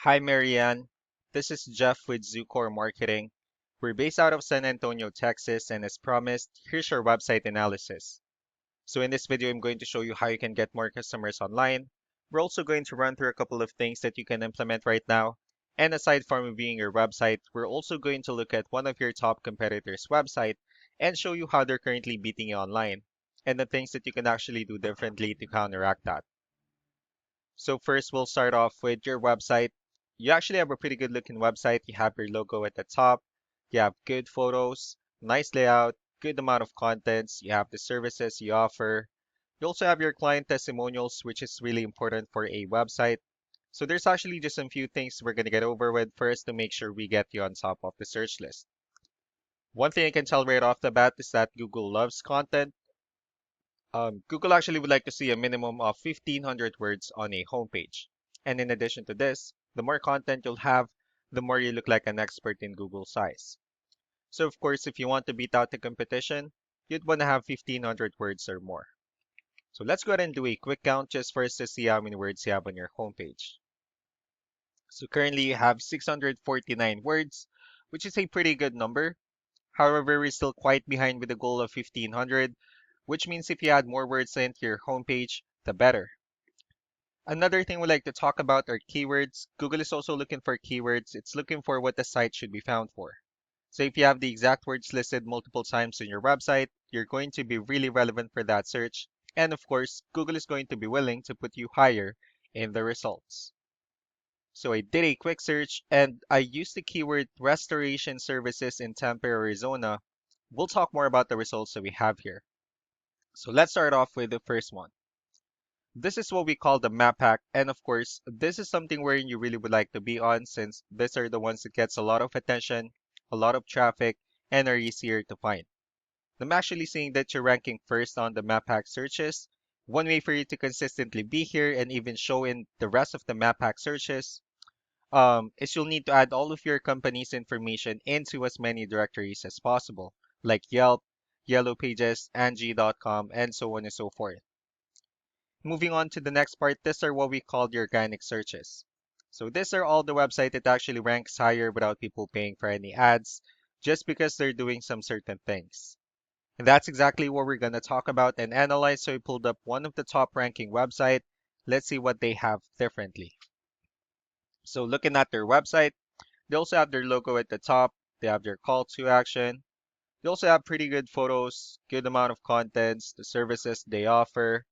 Hi, Marianne. This is Jeff with Zucor Marketing. We're based out of San Antonio, Texas, and as promised, here's our website analysis. So in this video, I'm going to show you how you can get more customers online. We're also going to run through a couple of things that you can implement right now. And aside from reviewing your website, we're also going to look at one of your top competitors' website and show you how they're currently beating you online and the things that you can actually do differently to counteract that. So first, we'll start off with your website. You actually have a pretty good looking website. You have your logo at the top. You have good photos, nice layout, good amount of contents. You have the services you offer. You also have your client testimonials, which is really important for a website. So there's actually just some few things we're going to get over with first to make sure we get you on top of the search list. One thing I can tell right off the bat is that Google loves content. Google actually would like to see a minimum of 1,500 words on a homepage. And in addition to this, the more content you'll have, the more you look like an expert in Google's eyes. So of course, if you want to beat out the competition, you'd want to have 1,500 words or more. So let's go ahead and do a quick count just for us to see how many words you have on your homepage. So currently you have 649 words, which is a pretty good number. However, we're still quite behind with the goal of 1,500, which means if you add more words into your homepage, the better. Another thing we like to talk about are keywords. Google is also looking for keywords. It's looking for what the site should be found for. So if you have the exact words listed multiple times on your website, you're going to be really relevant for that search. And of course, Google is going to be willing to put you higher in the results. So I did a quick search and I used the keyword restoration services in Tempe, Arizona. We'll talk more about the results that we have here. So let's start off with the first one. This is what we call the map hack. And of course, this is something where you really would like to be on since these are the ones that gets a lot of attention, a lot of traffic, and are easier to find. I'm actually seeing that you're ranking first on the map hack searches. One way for you to consistently be here and even show in the rest of the map hack searches is you'll need to add all of your company's information into as many directories as possible, like Yelp, Yellow Pages, Angie.com, and so on and so forth. Moving on to the next part, these are what we call the organic searches. So these are all the website that actually ranks higher without people paying for any ads, just because they're doing some certain things. And that's exactly what we're going to talk about and analyze. So we pulled up one of the top ranking website. Let's see what they have differently. So looking at their website, they also have their logo at the top. They have their call to action. They also have pretty good photos, good amount of contents, the services they offer.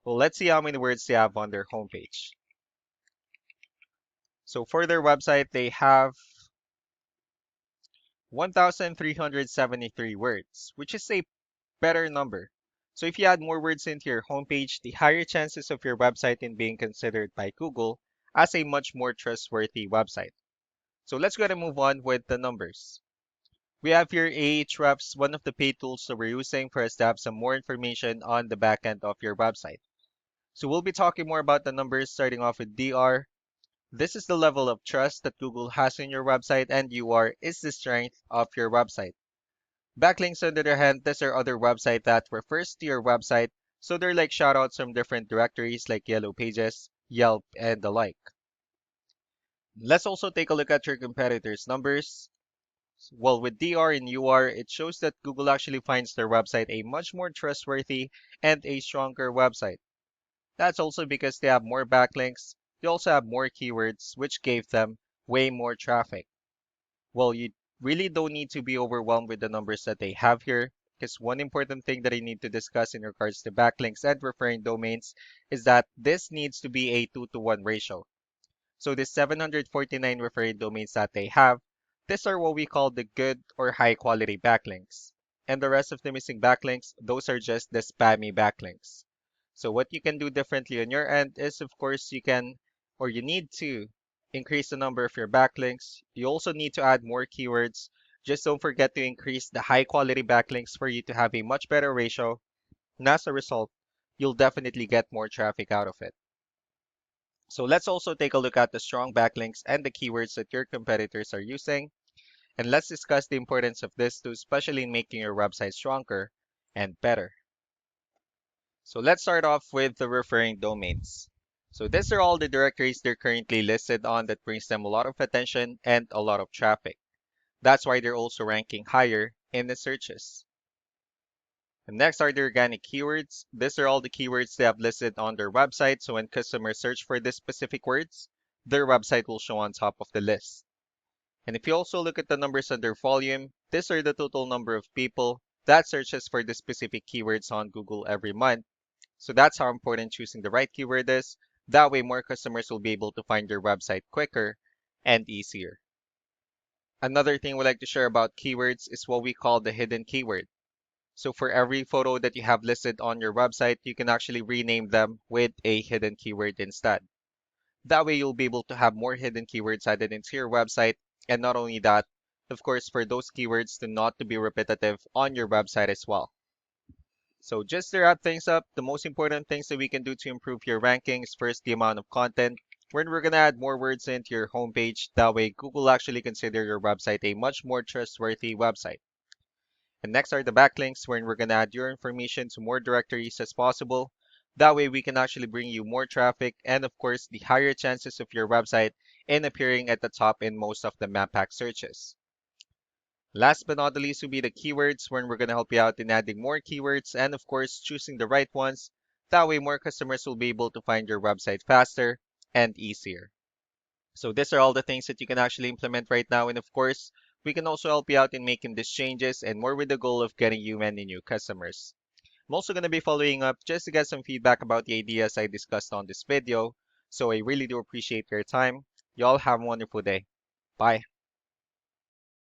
Well, let's see how many words they have on their homepage. So for their website, they have 1,373 words, which is a better number. So if you add more words into your homepage, the higher chances of your website in being considered by Google as a much more trustworthy website. So let's go ahead and move on with the numbers. We have here Ahrefs, one of the paid tools that we're using for us to have some more information on the back end of your website. So we'll be talking more about the numbers starting off with DR. This is the level of trust that Google has in your website, and UR is the strength of your website. Backlinks, on the other hand, these are other website that refers to your website, so they're like shoutouts from different directories like Yellow Pages, Yelp, and the like. Let's also take a look at your competitors' numbers. Well, with DR and UR, it shows that Google actually finds their website a much more trustworthy and a stronger website. That's also because they have more backlinks. They also have more keywords, which gave them way more traffic. Well, you really don't need to be overwhelmed with the numbers that they have here, because one important thing that I need to discuss in regards to backlinks and referring domains is that this needs to be a 2-to-1 ratio. So the 749 referring domains that they have, these are what we call the good or high quality backlinks. And the rest of the missing backlinks, those are just the spammy backlinks. So what you can do differently on your end is, of course, you can or you need to increase the number of your backlinks. You also need to add more keywords. Just don't forget to increase the high quality backlinks for you to have a much better ratio. And as a result, you'll definitely get more traffic out of it. So let's also take a look at the strong backlinks and the keywords that your competitors are using. And let's discuss the importance of this too, especially in making your website stronger and better. So let's start off with the referring domains. So these are all the directories they're currently listed on that brings them a lot of attention and a lot of traffic. That's why they're also ranking higher in the searches. And next are the organic keywords. These are all the keywords they have listed on their website, so when customers search for these specific words, their website will show on top of the list. And if you also look at the numbers under volume, these are the total number of people that searches for the specific keywords on Google every month. So that's how important choosing the right keyword is. That way more customers will be able to find your website quicker and easier. Another thing we like to share about keywords is what we call the hidden keyword. So for every photo that you have listed on your website, you can actually rename them with a hidden keyword instead. That way you'll be able to have more hidden keywords added into your website. And not only that, of course, for those keywords to not to be repetitive on your website as well. So just to wrap things up, the most important things that we can do to improve your ranking is first the amount of content. When we're gonna add more words into your homepage, that way Google actually consider your website a much more trustworthy website. And next are the backlinks, wherein we're gonna add your information to more directories as possible. That way we can actually bring you more traffic and of course the higher chances of your website in appearing at the top in most of the map pack searches. Last but not the least will be the keywords, wherein we're gonna help you out in adding more keywords and of course choosing the right ones. That way more customers will be able to find your website faster and easier. So these are all the things that you can actually implement right now. And of course, we can also help you out in making these changes and more with the goal of getting you many new customers. I'm also going to be following up just to get some feedback about the ideas I discussed on this video. So I really do appreciate your time. Y'all have a wonderful day. Bye.